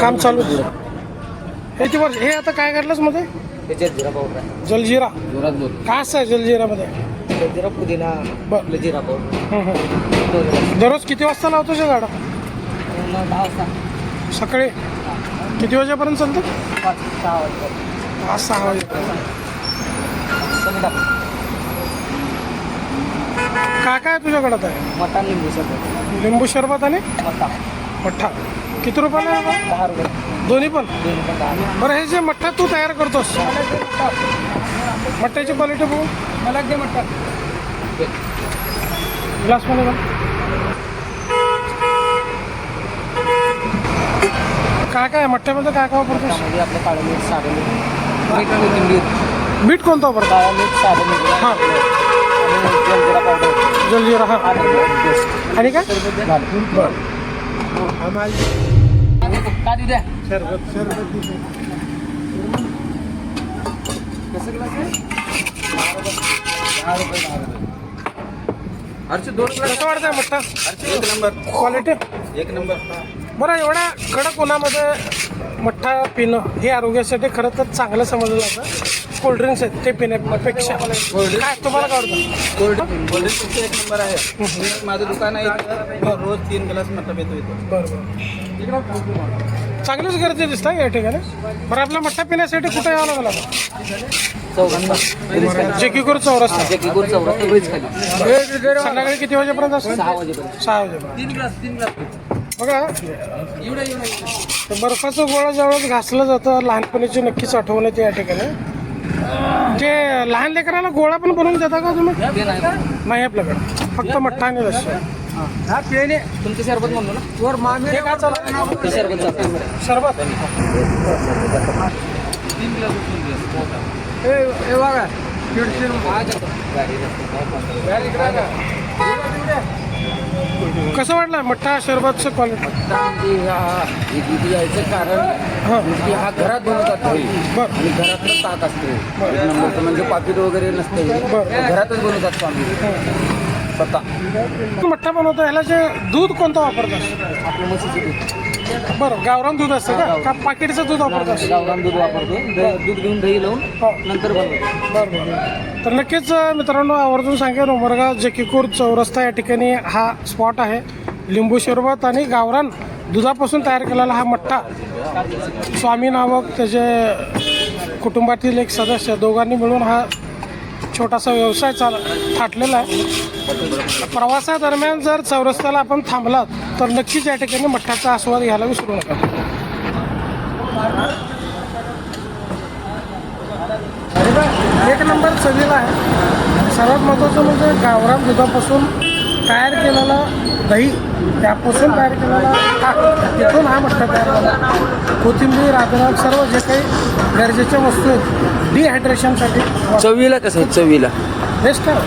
काम चालू आहे. ह्याची वर्ष हे आता काय काढलंस मध्ये? त्याच्यात जिरा पावडर आहे. जलजिरा जोरात बोल. काय असतं जलजिरामध्ये? जिरा पुदिना बरं. जिरा पावडर. दररोज किती वाजता लावतो हे झाडं? 10 वाजता. सकाळी किती वाजेपर्यंत चालतं? 5-6 वाजता. 5-6 वाजेपर्यंत. कमी टाक. काय काय तुझ्याकडं आहे? मटण लिंबू सरबत. लिंबू सरबत आणि मट्टा मठ्ठा. किती रुपयाला आहे बा? 10 रुपये. दोन्ही पण? दोन्ही पण 10. बरं, हे जे मठ्ठा तू तयार करतोस मठ्ठ्याची क्वालिटी बघू. मला दे मट्टा. ग्लासमध्ये बघ. काय काय मठ्ठ्यामध्ये काय काय वापरतोस? त्यामध्ये आपलं काळं मीठ, साधं मीठ, मीठ, कोथिंबीर, मीठ कोणतं वापरतो? काळं मीठ, साधं मीठ हां. आणि जलजिरा पावडर. जलजिरा. हां. पेस्ट. आणि काय? बरं. का देऊ द्या? कसं ग्लास आहे? 10 रुपये. अर्चे 2 ग्लास. कसं वाटतंय मठ्ठा? एक नंबर. क्वालिटी? एक नंबर. बरं, एवढ्या कडक उन्हामध्ये मठ्ठा पिणं हे आरोग्यासाठी खरं तर चांगलं समजलं जातं. कोल्ड्रिंक्स आहेत ते पिण्यापेक्षा काय तुम्हाला काय वाटतं? कोल्ड्रिंक्स एक नंबर आहे. माझं दुकान आहे. रोज 3 ग्लास मट्टा पितो येतो. बरं. चांगलीच गर्दी दिसतं या ठिकाणी. बरं, आपला मठ्ठा पिण्यासाठी कुठे यावं लागलं आता? जेकीकूर चौरस्ता. संध्याकाळी किती वाजेपर्यंत असतं? 6 वाजेपर्यंत. 6 वाजेपर्यंत. 3 ग्लास. बघा, बर्फाचं गोळा ज्यावेळेस घासलं जातं लहानपणीची नक्कीच आठवण येते या ठिकाणी. ते लहान लेकराला गोळा पण बनवून देता का तुम्ही? नाही आपल्याकडे, फक्त मठ्ठा आणि लस्सी. तुमचं सरबत म्हणलो ना. हे काय चालू? ते सरबत चालतं. सरबत. 3 ग्लास. कसं वाटलं मठ्ठा सरबतचं क्वालिटी? यायचं कारण की हा घरात बनवतात घरी. बरं. आणि घरातलं ताक असते. एक नंबरचं म्हणजे पाकिट वगैरे नसते. बरं. घरातच बनवतात स्वामी स्वतः. मठ्ठा बनवतो ह्याला जे दूध कोणतं वापरतात? आपलं म्हशीचं दूध. बरं, गावरान दूध असतं का पाकिटचं दूध वापरतात? गावरान दूध वापरतो. दूध घेऊन दही लावून नंतर बनवतो. बरं. तर नक्कीच मित्रांनो, आवर्जून सांगेन उमरगा जेकीकूर चौरस्ता या ठिकाणी हा स्पॉट आहे. लिंबू सरबत आणि गावरान दुधापासून तयार केलेला हा मठ्ठा स्वामी नावक त्याचे कुटुंबातील एक सदस्य दोघांनी मिळून हा छोटासा व्यवसाय थाटलेला आहे. प्रवासादरम्यान जर चौरस्त्याला आपण थांबलात तर नक्कीच या ठिकाणी मठ्ठाचा आस्वाद घ्यायला विसरू नका. एक नंबर चवीला आहे. सर्वात महत्त्वाचं म्हणजे गावरान दुधापासून तयार केलेला दही, त्यापासून तयार केलेला ताक, तिथून हा मठ्ठा तयार झाला. कोथिंबीर, अद्रक, सर्व जे काही गरजेच्या वस्तू आहेत डिहायड्रेशनसाठी. चवीला कसं आहे? चवीला बेस्ट आहे.